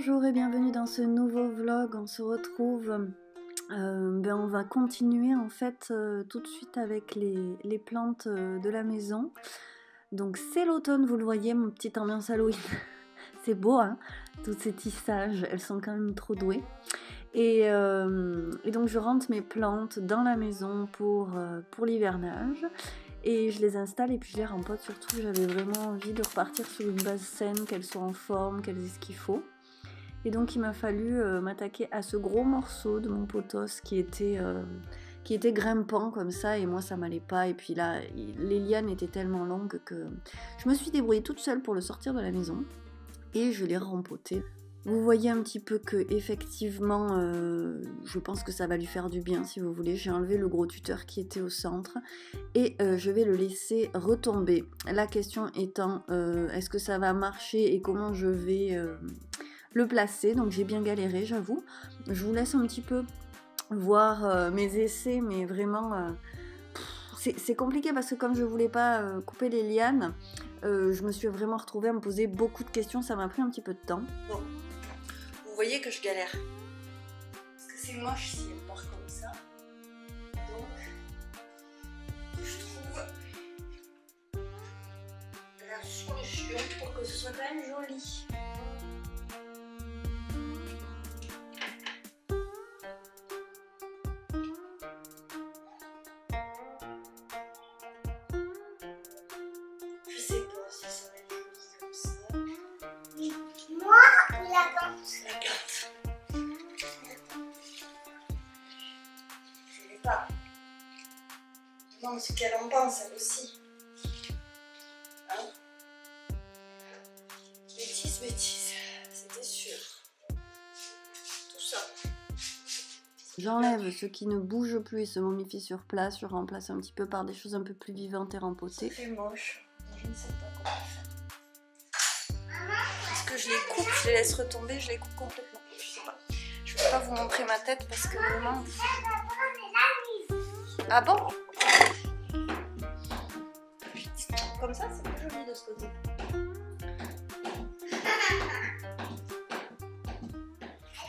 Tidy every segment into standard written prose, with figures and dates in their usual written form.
Bonjour et bienvenue dans ce nouveau vlog. On se retrouve, on va continuer en fait tout de suite avec les plantes de la maison. Donc c'est l'automne, vous le voyez, mon petite ambiance Halloween. C'est beau hein, tous ces tissages, elles sont quand même trop douées. Et donc je rentre mes plantes dans la maison pour l'hivernage. Et je les installe et puis je les rempote. Surtout j'avais vraiment envie de repartir sur une base saine, qu'elles soient en forme, qu'elles aient ce qu'il faut. Et donc il m'a fallu m'attaquer à ce gros morceau de mon pothos qui était grimpant comme ça, et moi ça m'allait pas. Et puis là, les lianes étaient tellement longues que je me suis débrouillée toute seule pour le sortir de la maison et je l'ai rempoté. Vous voyez un petit peu que effectivement, je pense que ça va lui faire du bien si vous voulez. J'ai enlevé le gros tuteur qui était au centre et je vais le laisser retomber. La question étant, est-ce que ça va marcher et comment je vais le placer. Donc j'ai bien galéré, j'avoue. Je vous laisse un petit peu voir mes essais, mais vraiment c'est compliqué parce que comme je voulais pas couper les lianes, je me suis vraiment retrouvée à me poser beaucoup de questions. Ça m'a pris un petit peu de temps. Bon, vous voyez que je galère parce que c'est moche si elle part comme ça. Donc je trouve la solution pour que ce soit quand même joli. Non, ce qu'elle en pense, elle aussi. Hein? Bêtise, c'était sûr. Tout ça. J'enlève ce qui ne bouge plus et se momifie sur place. Je remplace un petit peu par des choses un peu plus vivantes et rempotées. C'est moche. Je ne sais pas comment faire. Est-ce que je les coupe, je les laisse retomber, je les coupe complètement? Je sais pas. Je ne vais pas vous montrer ma tête parce que vraiment... Ah bon? Comme ça, c'est plus joli de ce côté.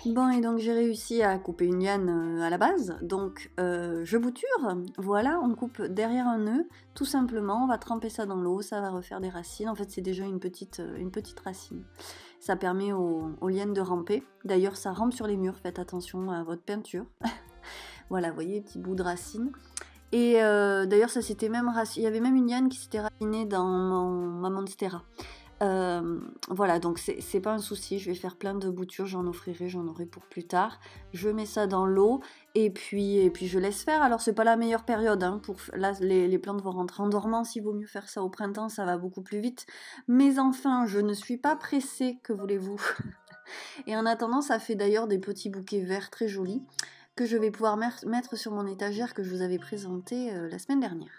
Bon, et donc j'ai réussi à couper une liane à la base. Donc je bouture. Voilà, on coupe derrière un nœud. Tout simplement, on va tremper ça dans l'eau. Ça va refaire des racines. En fait, c'est déjà une petite racine. Ça permet aux lianes de ramper. D'ailleurs, ça rampe sur les murs. Faites attention à votre peinture. Voilà, vous voyez, petit bout de racine. Et d'ailleurs, ça s'était même il y avait même une liane qui s'était racinée dans ma monstera. Voilà, donc c'est pas un souci, je vais faire plein de boutures, j'en aurai pour plus tard. Je mets ça dans l'eau et puis je laisse faire. Alors c'est pas la meilleure période, hein, là les plantes vont rentrer en dormance, il vaut mieux faire ça au printemps, ça va beaucoup plus vite. Mais enfin, je ne suis pas pressée, que voulez-vous. Et en attendant, ça fait d'ailleurs des petits bouquets verts très jolis que je vais pouvoir mettre sur mon étagère que je vous avais présenté la semaine dernière.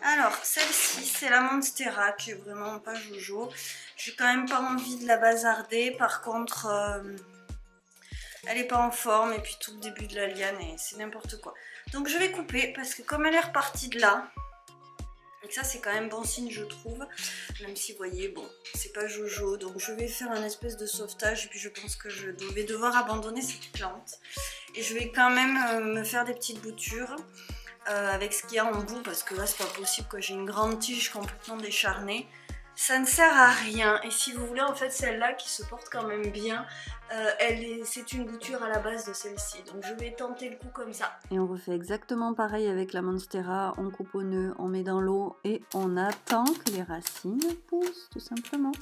Alors, celle-ci, c'est la monstera qui est vraiment pas jojo. J'ai quand même pas envie de la bazarder. Par contre, elle est pas en forme. Et puis tout le début de la liane, et c'est n'importe quoi. Donc je vais couper parce que comme elle est repartie de là, et ça c'est quand même bon signe je trouve. Même si vous voyez, bon, c'est pas jojo. Donc je vais faire un espèce de sauvetage. Et puis je pense que je vais devoir abandonner cette plante. Et je vais quand même me faire des petites boutures. Avec ce qu'il y a en bout, parce que là c'est pas possible que j'ai une grande tige complètement décharnée, ça ne sert à rien. Et si vous voulez, en fait celle-là qui se porte quand même bien, c'est une bouture à la base de celle-ci, donc je vais tenter le coup comme ça. Et on refait exactement pareil avec la monstera, on coupe au nœud, on met dans l'eau et on attend que les racines poussent tout simplement.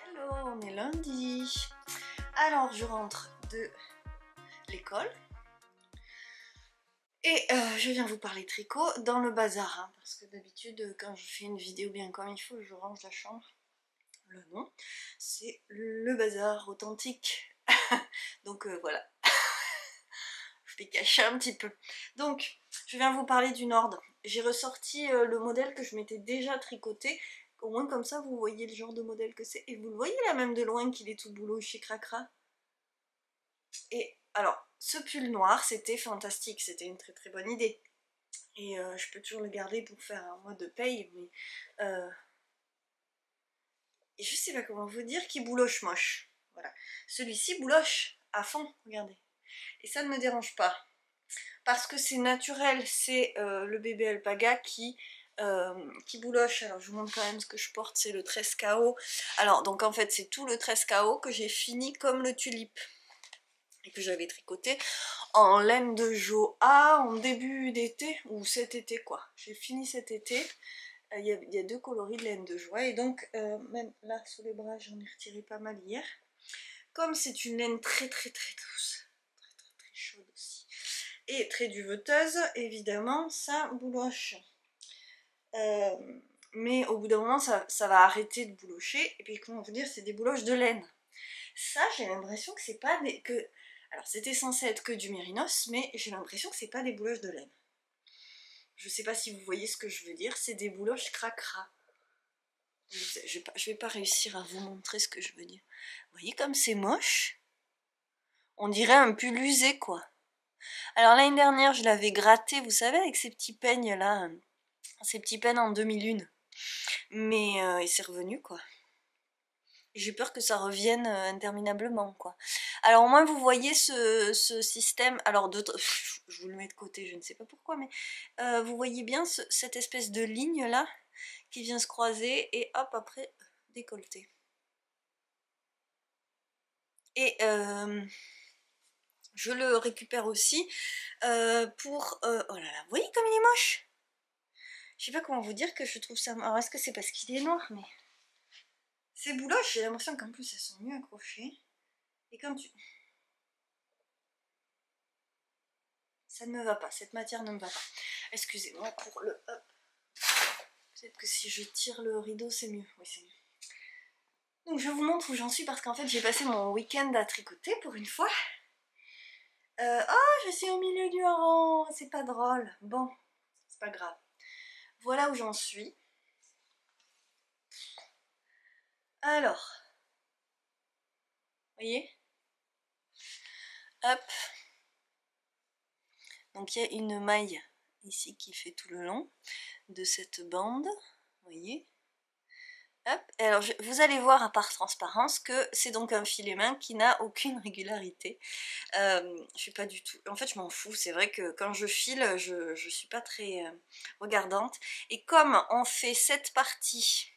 Hello, on est lundi. Alors je rentre de l'école. Et je viens vous parler tricot dans le bazar, hein, parce que d'habitude quand je fais une vidéo bien comme il faut, je range la chambre. Le nom, c'est le bazar authentique. Donc voilà, je vais cacher un petit peu. Donc, je viens vous parler d'une ordre. J'ai ressorti le modèle que je m'étais déjà tricoté. Au moins comme ça, vous voyez le genre de modèle que c'est. Et vous le voyez là même de loin qu'il est tout boulot chez Cracra. Et alors, ce pull noir, c'était fantastique, c'était une très très bonne idée. Et je peux toujours le garder pour faire un mois de paye, mais et je sais pas comment vous dire, qui bouloche moche. Voilà. Celui-ci bouloche à fond, regardez. Et ça ne me dérange pas. Parce que c'est naturel, c'est le bébé alpaga qui bouloche. Alors je vous montre quand même ce que je porte, c'est le 13 KO. Alors donc en fait c'est tout le 13 KO que j'ai fini comme le tulipe. Et que j'avais tricoté en laine de Joa en début d'été, ou cet été quoi. J'ai fini cet été. Il y a 2 coloris de laine de Joa et donc même là sous les bras j'en ai retiré pas mal hier. Comme c'est une laine très douce, très chaude aussi, et très duveteuse, évidemment ça bouloche. Mais au bout d'un moment ça va arrêter de boulocher, et puis comment vous dire, c'est des bouloches de laine. Ça j'ai l'impression que c'est pas des... Alors c'était censé être que du mérinos, mais j'ai l'impression que c'est pas des bouloches de laine. Je sais pas si vous voyez ce que je veux dire, c'est des bouloches cracra. Je vais pas réussir à vous montrer ce que je veux dire. Vous voyez comme c'est moche? On dirait un pull usé quoi. Alors l'année dernière je l'avais gratté, vous savez, avec ces petits peignes là, ces petits peignes en demi-lune. Mais il s'est revenu quoi. J'ai peur que ça revienne interminablement quoi. Alors au moins vous voyez ce système, alors je vous le mets de côté, je ne sais pas pourquoi, mais vous voyez bien cette espèce de ligne là qui vient se croiser et hop après décolleté. Et je le récupère aussi pour... oh là là, vous voyez comme il est moche? Je sais pas comment vous dire que je trouve ça... Alors est-ce que c'est parce qu'il est noir, mais... Ces bouloches, j'ai l'impression qu'en plus elles sont mieux accrochées. Et quand tu... Ça ne me va pas, cette matière ne me va pas. Excusez-moi pour le... Hop. Peut-être que si je tire le rideau c'est mieux. Oui c'est mieux. Donc je vous montre où j'en suis parce qu'en fait j'ai passé mon week-end à tricoter pour une fois. Oh, je suis au milieu du rang, c'est pas drôle. Bon, c'est pas grave. Voilà où j'en suis. Alors, vous voyez? Hop. Donc il y a une maille ici qui fait tout le long de cette bande. Vous voyez? Hop. Et alors vous allez voir par transparence que c'est donc un filet main qui n'a aucune régularité. Je suis pas du tout... En fait je m'en fous, c'est vrai que quand je file, je suis pas très regardante. Et comme on fait cette partie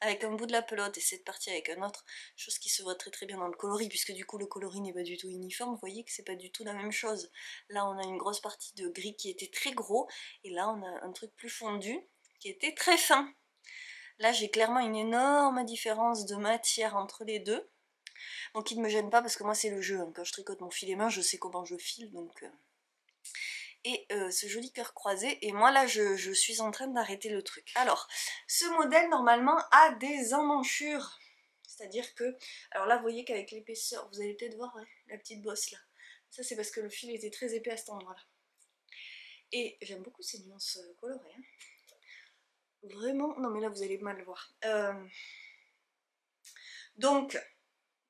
avec un bout de la pelote et cette partie avec un autre, chose qui se voit très bien dans le coloris, puisque du coup le coloris n'est pas du tout uniforme, vous voyez que c'est pas du tout la même chose. Là on a une grosse partie de gris qui était très gros, et là on a un truc plus fondu qui était très fin. Là j'ai clairement une énorme différence de matière entre les deux, donc il ne me gêne pas parce que moi c'est le jeu, hein. Quand je tricote mon filet main je sais comment je file, donc... Et ce joli cœur croisé, et moi là je suis en train d'arrêter le truc. Alors, ce modèle normalement a des emmanchures, c'est-à-dire que, alors là vous voyez qu'avec l'épaisseur, vous allez peut-être voir, ouais, la petite bosse là, ça c'est parce que le fil était très épais à cet endroit là. Et j'aime beaucoup ces nuances colorées, hein. Vraiment, non mais là vous allez mal le voir. Donc,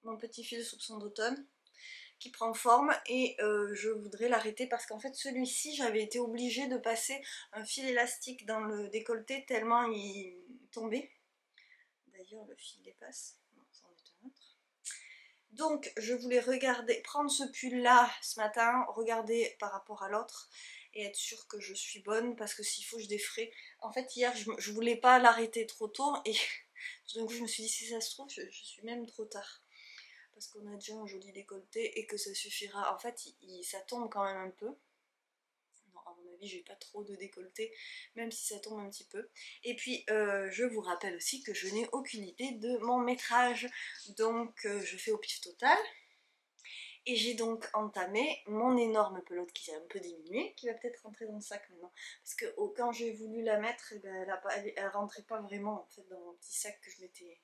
mon petit fil soupçon d'automne, qui prend forme, et je voudrais l'arrêter parce qu'en fait celui-ci j'avais été obligée de passer un fil élastique dans le décolleté tellement il tombait. D'ailleurs le fil dépasse, non, ça en est un autre. Donc je voulais regarder, prendre ce pull là ce matin, regarder par rapport à l'autre et être sûre que je suis bonne, parce que s'il faut je défrais. En fait hier je voulais pas l'arrêter trop tôt et tout d'un coup je me suis dit si ça se trouve je suis même trop tard. Parce qu'on a déjà un joli décolleté et que ça suffira. En fait, ça tombe quand même un peu. Non, à mon avis, j'ai pas trop de décolleté, même si ça tombe un petit peu. Et puis, je vous rappelle aussi que je n'ai aucune idée de mon métrage. Donc, je fais au pif total. Et j'ai donc entamé mon énorme pelote qui s'est un peu diminuée, qui va peut-être rentrer dans le sac maintenant. Parce que quand j'ai voulu la mettre, eh ben, elle rentrait pas vraiment en fait, dans mon petit sac que je m'étais...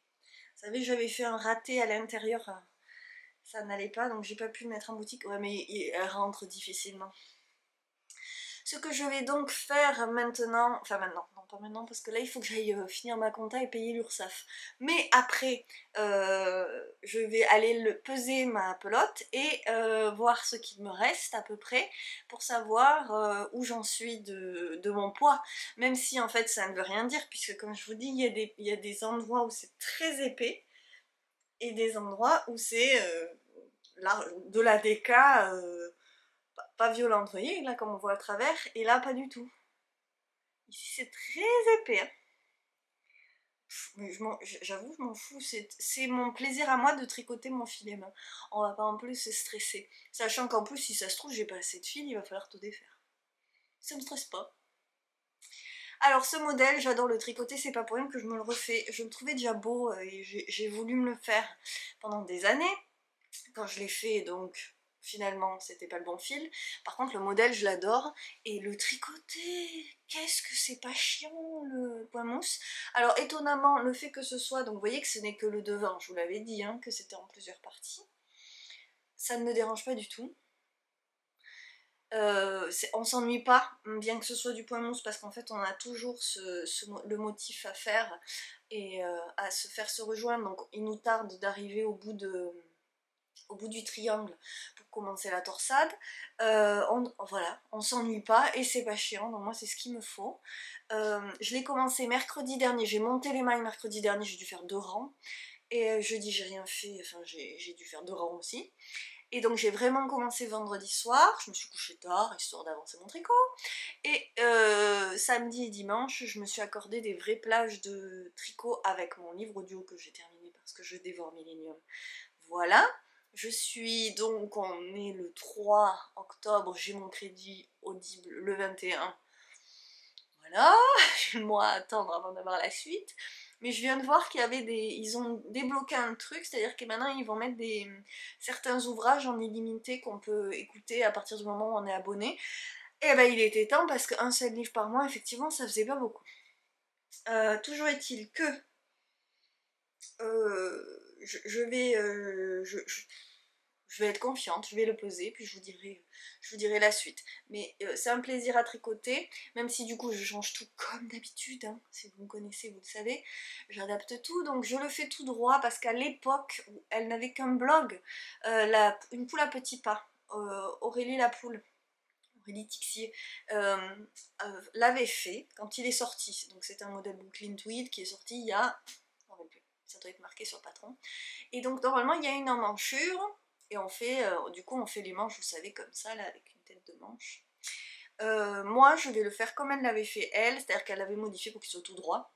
Vous savez, j'avais fait un raté à l'intérieur. Ça n'allait pas, donc j'ai pas pu le mettre en boutique. Ouais, mais elle rentre difficilement. Ce que je vais donc faire maintenant, enfin maintenant, non pas maintenant parce que là il faut que j'aille finir ma compta et payer l'URSSAF. Mais après, je vais aller peser ma pelote et voir ce qu'il me reste à peu près pour savoir où j'en suis de mon poids. Même si en fait ça ne veut rien dire puisque comme je vous dis, il y a des endroits où c'est très épais et des endroits où c'est de la déca pas violente, vous voyez, là comme on voit à travers, et là pas du tout. Ici c'est très épais. Hein. Mais j'avoue, je m'en fous, c'est mon plaisir à moi de tricoter mon filet main. On va pas en plus se stresser. Sachant qu'en plus, si ça se trouve, j'ai pas assez de fil, il va falloir tout défaire. Ça me stresse pas. Alors ce modèle, j'adore le tricoter, c'est pas pour rien que je me le refais. Je le trouvais déjà beau et j'ai voulu me le faire pendant des années. Quand je l'ai fait, donc finalement c'était pas le bon fil. Par contre le modèle je l'adore et le tricoter, qu'est-ce que c'est pas chiant le point mousse. Alors étonnamment le fait que ce soit, donc vous voyez que ce n'est que le devant, je vous l'avais dit hein, que c'était en plusieurs parties, ça ne me dérange pas du tout. On s'ennuie pas, bien que ce soit du point mousse, parce qu'en fait on a toujours le motif à faire et à se faire se rejoindre, donc il nous tarde d'arriver au bout du triangle pour commencer la torsade. Voilà, on s'ennuie pas et c'est pas chiant, donc moi c'est ce qu'il me faut. Je l'ai commencé mercredi dernier, j'ai monté les mailles mercredi dernier, j'ai dû faire 2 rangs. Et jeudi j'ai rien fait, enfin j'ai dû faire 2 rangs aussi. Et donc j'ai vraiment commencé vendredi soir, je me suis couchée tard, histoire d'avancer mon tricot. Et samedi et dimanche, je me suis accordé des vraies plages de tricot avec mon livre audio que j'ai terminé parce que je dévore Millennium. Voilà. Je suis donc, on est le 3 octobre, j'ai mon crédit audible le 21. Voilà, j'ai le mois à attendre avant d'avoir la suite. Mais je viens de voir qu'il y avait ils ont débloqué un truc, c'est-à-dire que maintenant ils vont mettre certains ouvrages en illimité qu'on peut écouter à partir du moment où on est abonné. Et ben il était temps parce qu'un seul livre par mois, effectivement, ça faisait pas beaucoup. Toujours est-il que je vais je vais être confiante, je vais le poser, puis je vous dirai la suite. Mais c'est un plaisir à tricoter, même si du coup je change tout comme d'habitude, hein. Si vous me connaissez, vous le savez, j'adapte tout, donc je le fais tout droit, parce qu'à l'époque où elle n'avait qu'un blog, une poule à petits pas, Aurélie la poule, Aurélie Tixier, l'avait fait quand il est sorti, donc c'est un modèle Booklint Tweed qui est sorti il y a, ça doit être marqué sur le patron, et donc normalement il y a une emmanchure, et on fait, du coup on fait les manches, vous savez, comme ça, là, avec une tête de manche. Moi je vais le faire comme elle l'avait fait elle, c'est-à-dire qu'elle l'avait modifié pour qu'il soit tout droit.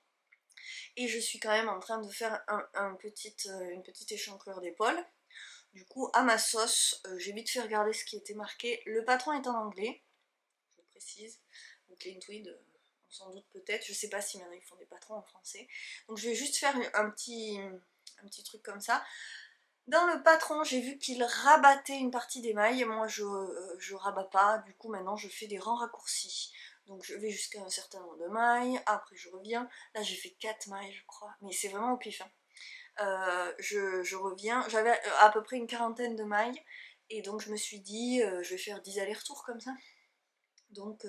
Et je suis quand même en train de faire une petite échancrure d'épaule. Du coup, à ma sauce, j'ai vite fait regarder ce qui était marqué. Le patron est en anglais, je précise. Donc les tweed, on s'en doute peut-être. Je sais pas si maintenant ils font des patrons en français. Donc je vais juste faire un petit truc comme ça. Dans le patron, j'ai vu qu'il rabattait une partie des mailles. Moi, je rabats pas. Du coup, maintenant, je fais des rangs raccourcis. Donc, je vais jusqu'à un certain nombre de mailles. Après, je reviens. Là, j'ai fait 4 mailles, je crois. Mais c'est vraiment au pif. Hein. Je reviens. J'avais à peu près une quarantaine de mailles. Et donc, je me suis dit, je vais faire 10 allers-retours comme ça. Donc,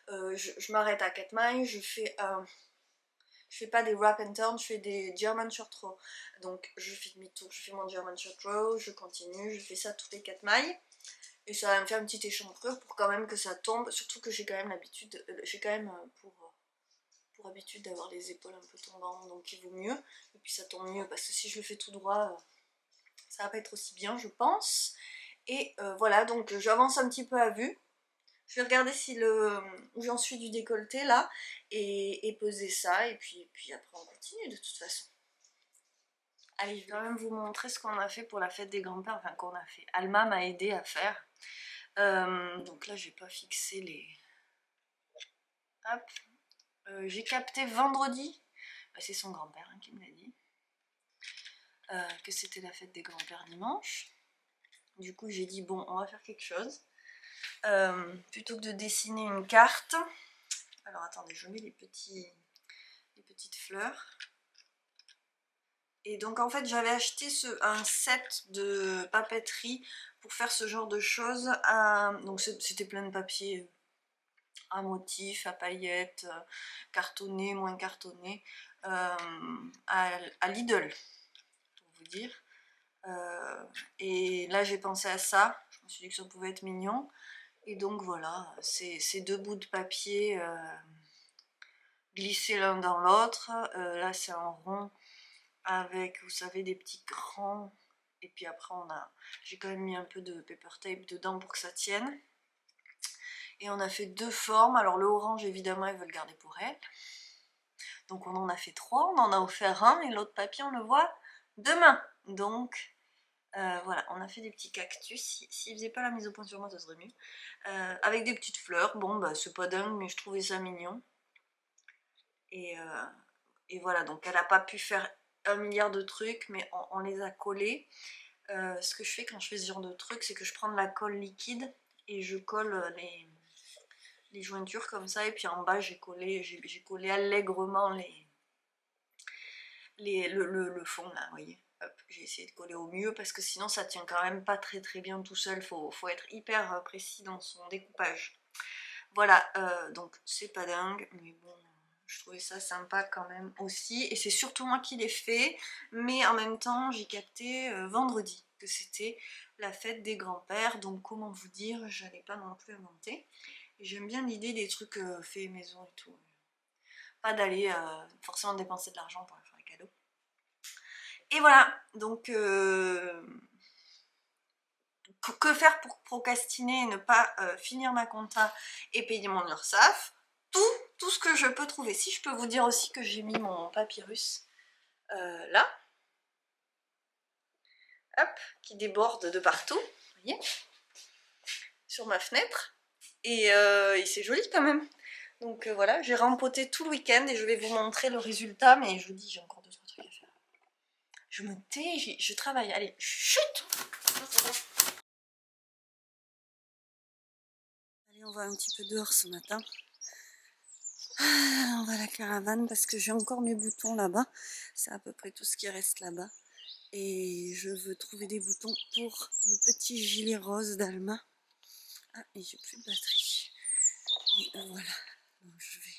je m'arrête à 4 mailles. Je fais pas des wrap and turn, je fais des German short row. Donc je fais demi-tour, je fais mon German short row, je continue, je fais ça toutes les 4 mailles. Et ça va me faire une petite échancrure pour quand même que ça tombe. Surtout que j'ai quand même l'habitude, pour habitude d'avoir les épaules un peu tombantes, donc il vaut mieux. Et puis ça tombe mieux parce que si je le fais tout droit, ça va pas être aussi bien, je pense. Et voilà, donc j'avance un petit peu à vue. Je vais regarder où j'en suis du décolleté là et peser ça et puis après on continue de toute façon. Allez, je vais quand même vous montrer ce qu'on a fait pour la fête des grands-pères, enfin qu'on a fait. Alma m'a aidé à faire. Donc là j'ai pas fixé les... Hop. J'ai capté vendredi, c'est son grand-père hein, qui me l'a dit, que c'était la fête des grands-pères dimanche. Du coup j'ai dit bon on va faire quelque chose. Plutôt que de dessiner une carte, alors attendez, je mets les petites fleurs. Et donc en fait j'avais acheté un set de papeterie pour faire ce genre de choses. Donc c'était plein de papier à motifs, à paillettes, cartonné, moins cartonné, à Lidl, pour vous dire. Et là j'ai pensé à ça, je me suis dit que ça pouvait être mignon. Et donc voilà, ces deux bouts de papier glissés l'un dans l'autre. Là c'est un rond avec, vous savez, des petits crans. Et puis après j'ai quand même mis un peu de paper tape dedans pour que ça tienne. Et on a fait deux formes. Alors le orange évidemment elle veut le garder pour elle. Donc on en a fait trois, on en a offert un et l'autre papier on le voit demain. Donc voilà, on a fait des petits cactus. S'ils faisaient pas la mise au point sur moi ça serait mieux. Avec des petites fleurs. Bon bah c'est pas dingue mais je trouvais ça mignon. Et voilà, donc elle n'a pas pu faire 1 milliard de trucs mais on les a collés. Ce que je fais quand je fais ce genre de trucs, c'est que je prends de la colle liquide et je colle les jointures comme ça, et puis en bas j'ai collé allègrement le fond là, vous voyez. J'ai essayé de coller au mieux parce que sinon ça tient quand même pas très très bien tout seul, faut être hyper précis dans son découpage. Voilà, donc c'est pas dingue, mais bon, je trouvais ça sympa quand même aussi, et c'est surtout moi qui l'ai fait, mais en même temps j'ai capté vendredi que c'était la fête des grands-pères, donc comment vous dire, j'allais pas non plus inventer. Et j'aime bien l'idée des trucs faits maison et tout, pas d'aller forcément dépenser de l'argent pour faire des cadeaux. Et voilà, donc que faire pour procrastiner et ne pas finir ma compta et payer mon URSSAF? Tout ce que je peux trouver. Si je peux vous dire aussi que j'ai mis mon papyrus là, hop, qui déborde de partout, vous voyez, sur ma fenêtre, et c'est joli quand même. Donc voilà, j'ai rempoté tout le week-end et je vais vous montrer le résultat, mais je vous dis, j'ai encore 2-3 trucs à faire. Je me tais, je travaille, allez, chut! Allez, on va un petit peu dehors ce matin. Ah, on va à la caravane parce que j'ai encore mes boutons là-bas. C'est à peu près tout ce qui reste là-bas. Et je veux trouver des boutons pour le petit gilet rose d'Alma. Ah, et j'ai plus de batterie. Et voilà. Donc je vais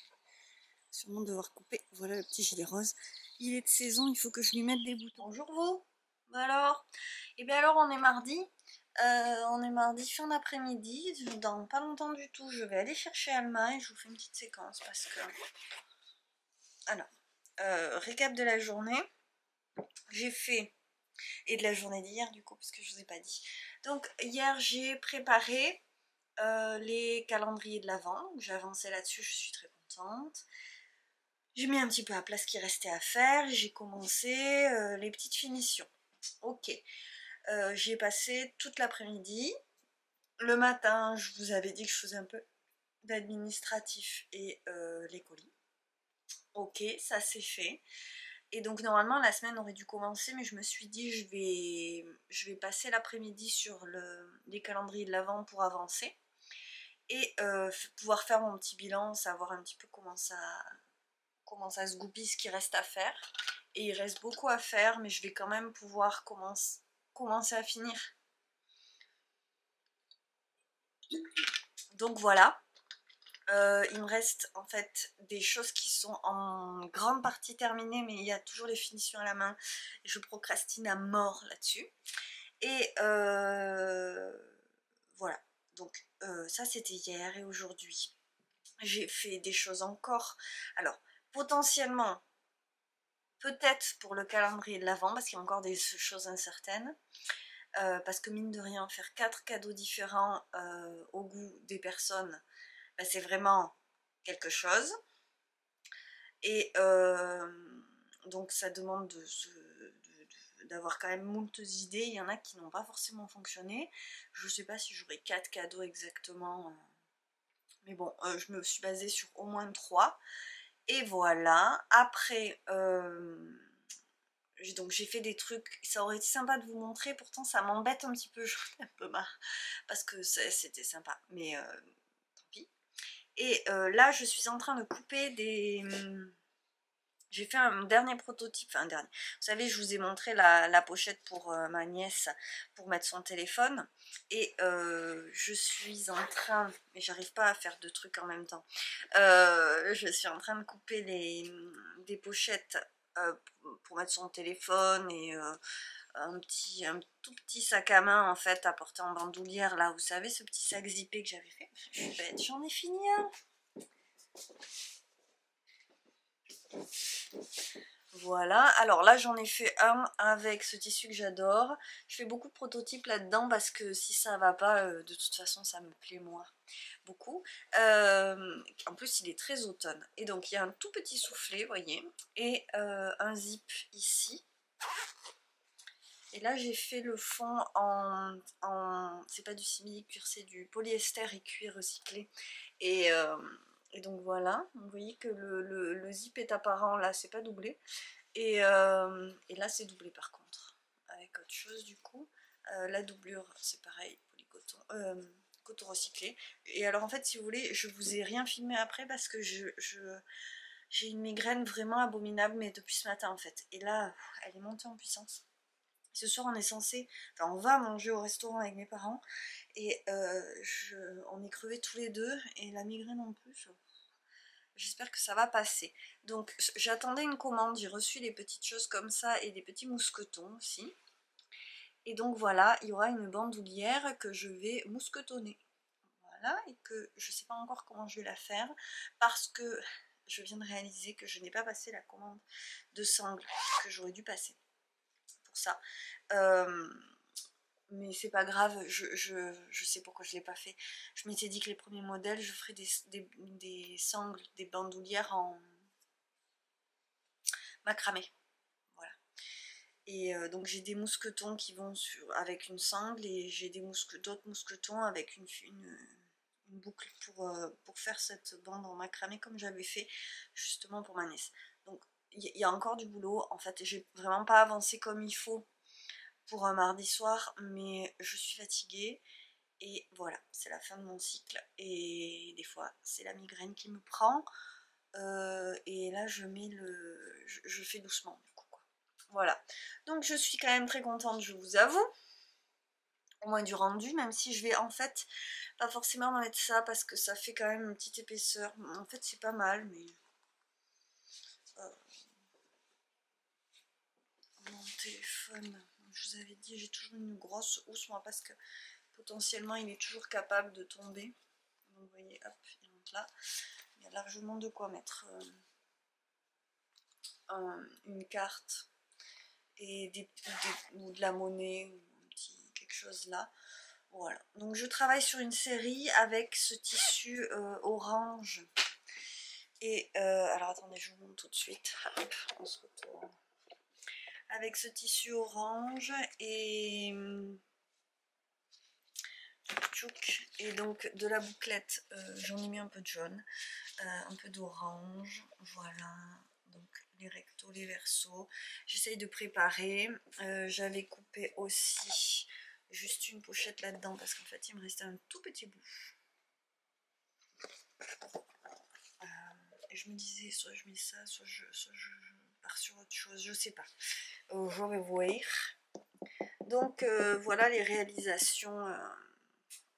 sûrement devoir couper. Voilà le petit gilet rose. Il est de saison, il faut que je lui mette des boutons. Bonjour vous. Bah alors. Et bien alors on est mardi. On est mardi fin d'après-midi. Dans pas longtemps du tout, je vais aller chercher Alma et je vous fais une petite séquence parce que... Alors, récap de la journée. J'ai fait... Et de la journée d'hier du coup, parce que je vous ai pas dit. Donc hier j'ai préparé les calendriers de l'Avent. J'ai avancé là-dessus, je suis très contente. J'ai mis un petit peu à plat ce qui restait à faire. J'ai commencé les petites finitions. Ok. J'y ai passé toute l'après-midi. Le matin, je vous avais dit que je faisais un peu d'administratif et les colis. Ok, ça c'est fait. Et donc normalement la semaine aurait dû commencer, mais je me suis dit je vais passer l'après-midi sur les calendriers de l'Avent pour avancer. Et pouvoir faire mon petit bilan, savoir un petit peu comment ça se goupille, ce qui reste à faire. Et il reste beaucoup à faire, mais je vais quand même pouvoir commencer à finir. Donc voilà. Il me reste en fait des choses qui sont en grande partie terminées, mais il y a toujours les finitions à la main. Je procrastine à mort là-dessus. Et voilà. Donc ça c'était hier, et aujourd'hui j'ai fait des choses encore. Alors potentiellement, peut-être pour le calendrier de l'Avent, parce qu'il y a encore des choses incertaines. Parce que mine de rien, faire 4 cadeaux différents au goût des personnes, bah, c'est vraiment quelque chose. Et donc ça demande d'avoir quand même moult idées. Il y en a qui n'ont pas forcément fonctionné. Je ne sais pas si j'aurai 4 cadeaux exactement. Mais bon, je me suis basée sur au moins 3. Et voilà. Après, donc j'ai fait des trucs. Ça aurait été sympa de vous montrer. Pourtant, ça m'embête un petit peu. J'en ai un peu marre. Parce que c'était sympa. Mais tant pis. Et là, je suis en train de couper des... J'ai fait un dernier prototype, enfin un dernier. Vous savez, je vous ai montré la pochette pour ma nièce, pour mettre son téléphone. Et je suis en train, mais j'arrive pas à faire deux trucs en même temps. Je suis en train de couper des pochettes pour mettre son téléphone et un tout petit sac à main en fait à porter en bandoulière là, vous savez, ce petit sac zippé que j'avais fait. Je suis bête, j'en ai fini un. Voilà, alors là j'en ai fait un avec ce tissu que j'adore. Je fais beaucoup de prototypes là-dedans parce que si ça va pas, de toute façon ça me plaît moi beaucoup. En plus il est très automne. Et donc il y a un tout petit soufflet, vous voyez, et un zip ici. Et là j'ai fait le fond c'est pas du simili-cuir, c'est du polyester et cuir recyclé. Et donc voilà, vous voyez que le zip est apparent, là c'est pas doublé. Et là c'est doublé par contre, avec autre chose du coup. La doublure c'est pareil, polycoton, coton recyclé. Et alors en fait si vous voulez, je vous ai rien filmé après parce que j'ai une migraine vraiment abominable, mais depuis ce matin en fait. Et là, elle est montée en puissance. Ce soir on est censé, enfin on va manger au restaurant avec mes parents et on est crevés tous les deux et la migraine en plus, j'espère que ça va passer. Donc j'attendais une commande, j'ai reçu des petites choses comme ça et des petits mousquetons aussi. Et donc voilà, il y aura une bandoulière que je vais mousquetonner. Voilà, et que je ne sais pas encore comment je vais la faire parce que je viens de réaliser que je n'ai pas passé la commande de sangles que j'aurais dû passer pour ça. Mais c'est pas grave, je sais pourquoi je l'ai pas fait. Je m'étais dit que les premiers modèles, je ferais des sangles, des bandoulières en macramé. Voilà. Et donc j'ai des mousquetons qui vont avec une sangle et j'ai d'autres mousquetons avec une boucle pour faire cette bande en macramé comme j'avais fait justement pour ma nièce. Donc il y a encore du boulot. En fait, j'ai vraiment pas avancé comme il faut pour un mardi soir, mais je suis fatiguée et voilà, c'est la fin de mon cycle et des fois c'est la migraine qui me prend et là je fais doucement du coup quoi. Voilà, donc je suis quand même très contente, je vous avoue, au moins du rendu, même si je vais en fait pas forcément mettre ça parce que ça fait quand même une petite épaisseur. En fait c'est pas mal, mais mon téléphone, je vous avais dit, j'ai toujours une grosse housse moi parce que potentiellement il est toujours capable de tomber. Donc vous voyez, hop, il rentre là. Il y a largement de quoi mettre une carte et ou de la monnaie ou quelque chose là. Voilà, donc je travaille sur une série avec ce tissu orange. Et alors attendez, je vous montre tout de suite. Hop, on se retourne. Avec ce tissu orange et et donc de la bouclette, j'en ai mis un peu de jaune, un peu d'orange, voilà, donc les rectos, les versos, j'essaye de préparer. J'avais coupé aussi juste une pochette là-dedans parce qu'en fait il me restait un tout petit bout. Et je me disais, soit je mets ça, soit je pars sur autre chose, je sais pas. Je vais voir. Donc voilà les réalisations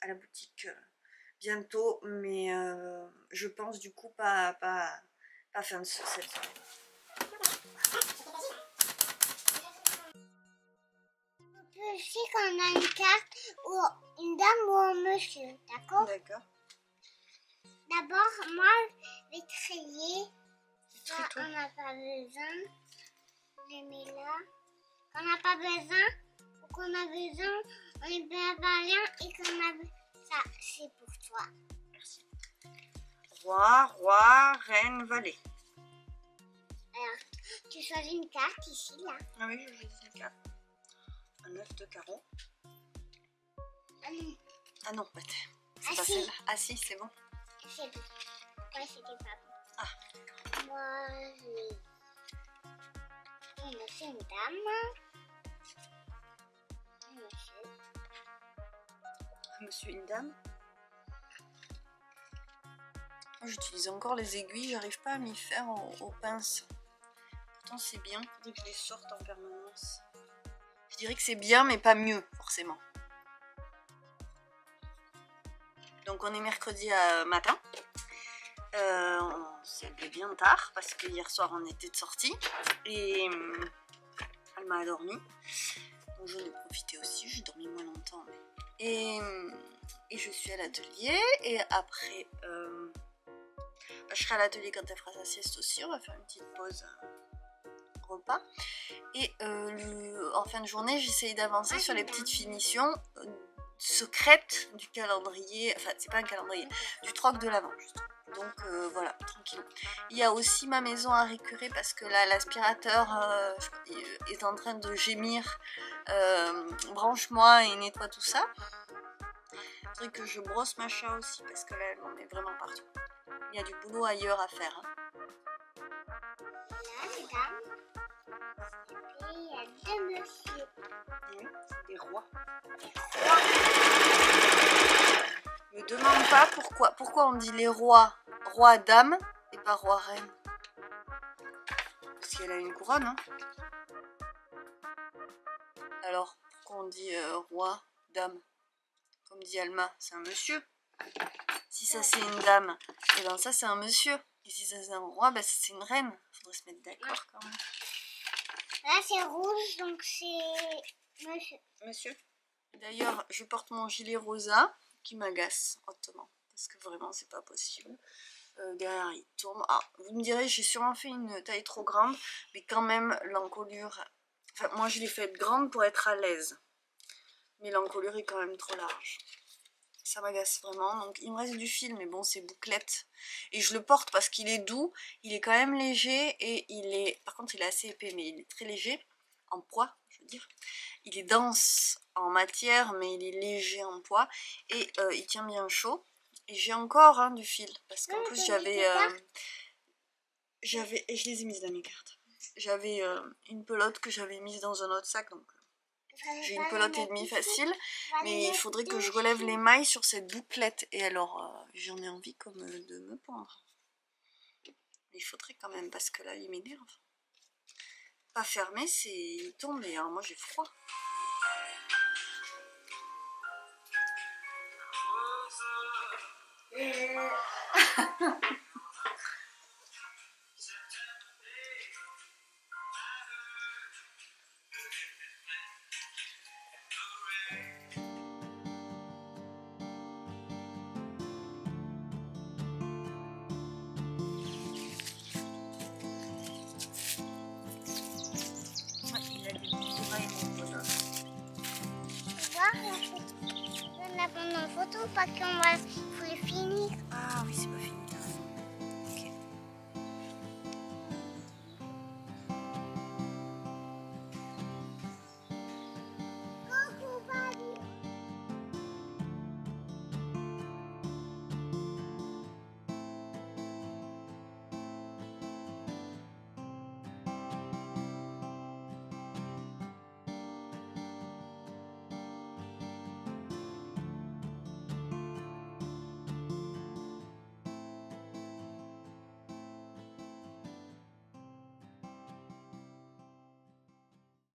à la boutique bientôt, mais je pense du coup pas fin de cette soirée. Je sais qu'on a une carte ou une dame ou un monsieur, d'accord? D'accord. D'abord, moi, je vais trier. Quand on n'a pas besoin, je les mets là. Quand on n'a pas besoin, ou qu'on a besoin, on est bien variant et qu'on a ça, c'est pour toi. Merci. Roi, reine, valet. Alors, tu choisis une carte ici, là. Ah oui, je choisis une carte. Un 9 de carreau. Ah non. Ah non, peut-être. C'est Ah pas si. celle-là. Ah si, c'est bon. C'est bon. Ouais, c'était pas bon. Ah. Moi, on a fait une dame. Un monsieur. Un monsieur, une dame. J'utilise encore les aiguilles, j'arrive pas à m'y faire aux pinces. pourtant c'est bien, il faudrait que je les sorte en permanence. Je dirais que c'est bien mais pas mieux forcément. Donc on est mercredi matin. On s'est levé bien tard parce que hier soir on était de sortie et elle m'a dormi. Donc j'en ai profité aussi, j'ai dormi moins longtemps. Et je suis à l'atelier et après je serai à l'atelier quand elle fera sa sieste aussi. On va faire une petite pause repas. Et en fin de journée j'essaye d'avancer sur les petites finitions secrète du calendrier, enfin c'est pas un calendrier, du troc de l'Avent juste. Donc voilà, tranquille. Il y a aussi ma maison à récurer parce que là l'aspirateur est en train de gémir. Branche-moi et nettoie tout ça. Il faudrait que je brosse ma chat aussi parce que là elle m'en met vraiment partout. Il y a du boulot ailleurs à faire. Là, il y a deux messieurs. Oui, c'est des rois. Me demande pas pourquoi on dit les rois, roi dame et pas roi reine. Parce qu'elle a une couronne, hein. Alors, pourquoi on dit roi, dame? Comme dit Alma, c'est un monsieur. Si ça c'est une dame, et ben ça c'est un monsieur. Et si ça c'est un roi, ben ça c'est une reine. Faudrait se mettre d'accord quand même. Là c'est rouge, donc c'est monsieur. Monsieur. D'ailleurs, je porte mon gilet rosa qui m'agace hautement. Parce que vraiment, c'est pas possible. Derrière, il tourne. Ah, vous me direz, j'ai sûrement fait une taille trop grande. Mais quand même, l'encolure... Enfin, moi, je l'ai faite grande pour être à l'aise. Mais l'encolure est quand même trop large. Ça m'agace vraiment. Donc, il me reste du fil, mais bon, c'est bouclette. Et je le porte parce qu'il est doux. Il est quand même léger. Et il est... Par contre, il est assez épais, mais il est très léger. En poids, je veux dire. Il est dense en matière, mais il est léger en poids. Et il tient bien chaud. Et j'ai encore du fil. Parce qu'en plus, j'avais... Et je les ai mises dans mes cartes. J'avais une pelote que j'avais mise dans un autre sac. Donc j'ai une pelote et demie facile. Mais il faudrait que je relève les mailles sur cette bouclette. Et alors, j'en ai envie comme de me pendre. Mais il faudrait quand même, parce que là, il m'énerve. Pas fermé, c'est... Il tombe et alors moi j'ai froid. On a pris une photo parce qu'on va le finir. Ah oui, c'est pas